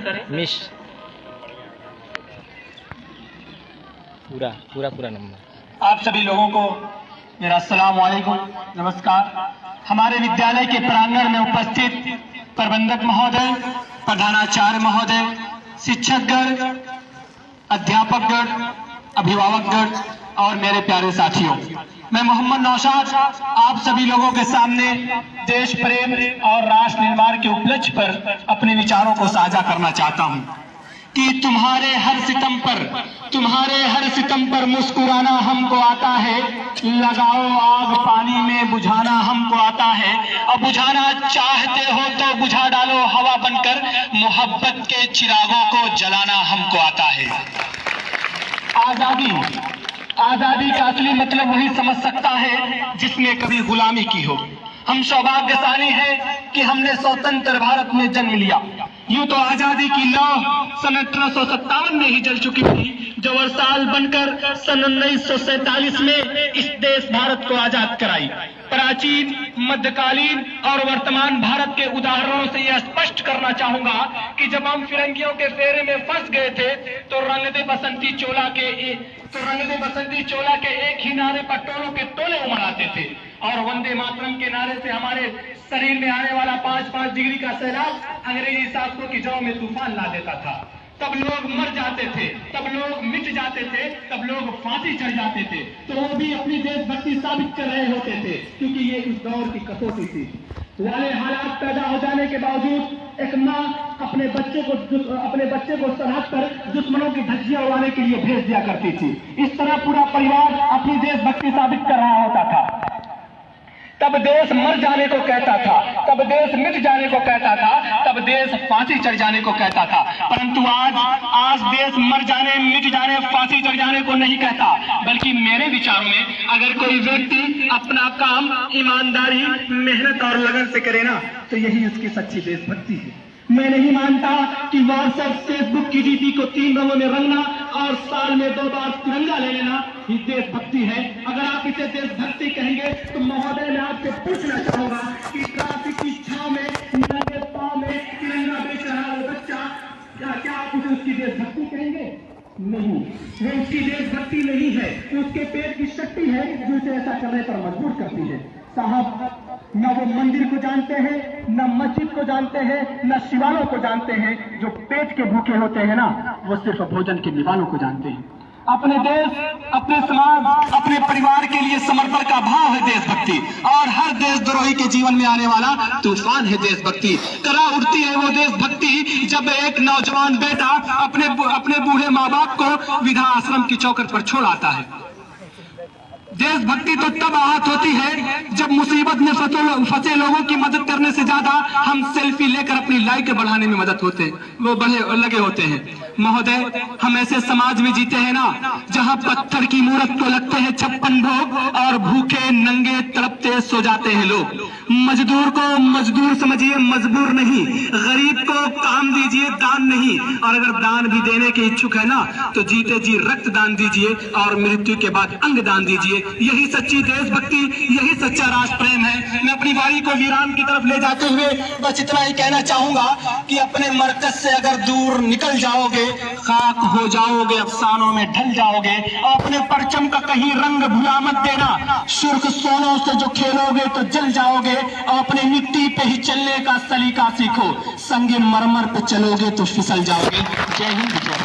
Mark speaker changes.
Speaker 1: Miss पूरा पूरा पूरा नंबर।
Speaker 2: आप सभी लोगों को मेरा अस्सलाम वालेकुम, नमस्कार। हमारे विद्यालय के प्रांगण में उपस्थित प्रबंधक महोदय, प्रधानाचार्य महोदय, शिक्षकगण, अध्यापकगण, अभिभावकगण और मेरे प्यारे साथियों, मैं मोहम्मद नौशाद आप सभी लोगों के सामने देश प्रेम और राष्ट्र निर्माण के उपलक्ष्य पर अपने विचारों को साझा करना चाहता हूं कि तुम्हारे हर सितम पर मुस्कुराना हमको आता है, लगाओ आग पानी में बुझाना हमको आता है, और बुझाना चाहते हो तो बुझा डालो हवा बनकर, मोहब्बत के चिरागों को जलाना हमको आता है। आजादी का असली मतलब वही समझ सकता है जिसने कभी गुलामी की हो। हम सौभाग्यशाली हैं कि हमने स्वतंत्र भारत में जन्म लिया। यूं तो आजादी की लौ सन 1857 में ही जल चुकी थी, जो वर्षाल बनकर सन 1947 में इस देश भारत को आजाद कराई। प्राचीन, मध्यकालीन और वर्तमान भारत के उदाहरणों से यह स्पष्ट करना चाहूंगा कि जब हम फिरंगियों के फेरे में फंस गए थे तो रंग दे बसंती चोला के एक ही नारे पर टोलों के टोले उमड़ाते थे, और वंदे मातरम के नारे से हमारे शरीर में आने वाला 5-5 डिग्री का सैलाब अंग्रेजी शासकों की जौ में तूफान ला देता था। तब लोग मर जाते थे, तब लोग मिट जाते थे, तब लोग फांसी चढ़ जाते थे, तो वो भी अपनी देशभक्ति साबित कर रहे होते थे, क्योंकि ये इस दौर की कसौटी थी। वाले हालात पैदा हो जाने के बावजूद एक माँ अपने बच्चे को सरहद पर दुश्मनों की धज्जियां उड़ाने के लिए भेज दिया करती थी। इस तरह पूरा परिवार अपनी देशभक्ति साबित कर रहा होता था। तब देश मर जाने को कहता था, तब देश मिट जाने को कहता था, तब देश फांसी चढ़ जाने को कहता था। परंतु आज देश मर जाने, मिट जाने, फांसी चढ़ जाने को नहीं कहता, बल्कि मेरे विचारों में अगर कोई व्यक्ति अपना काम ईमानदारी, मेहनत और लगन से करे ना, तो यही उसकी सच्ची देशभक्ति है। मैं नहीं मानता कि व्हाट्सएप, फेसबुक की डीपी को 3 रंगों में रंगना और साल में 2 बार तिरंगा ले लेना ही देशभक्ति है। अगर आप इसे देशभक्ति कहेंगे तो महोदय मैं आपसे पूछना चाहूंगा कि ट्रैफिक की छांव में, नंगे पांव में तिरंगा बेच रहा है बच्चा, क्या आप उसे उसकी देशभक्ति कहेंगे? नहीं, वो उसकी देशभक्ति नहीं है, उसके पेट की शक्ति है जो उसे ऐसा करने पर मजबूर करती है। साहब, न वो मंदिर को जानते हैं, न मस्जिद को जानते हैं, न शिवालों को जानते हैं। जो पेट के भूखे होते हैं ना, वो सिर्फ भोजन के निवालों को जानते हैं। अपने देश, अपने समाज, अपने परिवार के लिए समर्पण का भाव है देशभक्ति, और हर देशद्रोही के जीवन में आने वाला तूफान है देशभक्ति। करा उठती है वो देशभक्ति जब एक नौजवान बेटा अपने बूढ़े माँ बाप को वृद्धा आश्रम की चौखट पर छोड़ आता है। देशभक्ति तो तब आहत होती है जब मुसीबत में फंसे लोगों की मदद करने से ज्यादा हम सेल्फी लेकर अपनी लाइक बढ़ाने में लगे होते हैं। महोदय, हम ऐसे समाज में जीते हैं ना, जहां पत्थर की मूरत को लगते हैं 56 भोग, और भूखे नंगे तड़पते सो जाते हैं लोग। मजदूर को मजदूर समझिए, मजबूर नहीं। गरीब को काम दीजिए, दान नहीं। और अगर दान भी देने के इच्छुक है ना, तो जीते जी रक्त दान दीजिए और मृत्यु के बाद अंग दान दीजिए। यही सच्ची देशभक्ति, यही सच्चा राष्ट्र प्रेम है। मैं अपनी वाणी को वीरान की तरफ ले जाते हुए बस इतना ही कहना चाहूंगा कि अपने मरकज से अगर दूर निकल जाओगे, खाक हो जाओगे, अफसानों में ढल जाओगे, और अपने परचम का कहीं रंग भुला मत देना। सुर्ख सोनों से जो खेलोगे तो जल जाओगे, और अपने मिट्टी पे ही चलने का सलीका सीखो। संगे मरमर पे चलोगे तो फिसल जाओगे। जय हिंद।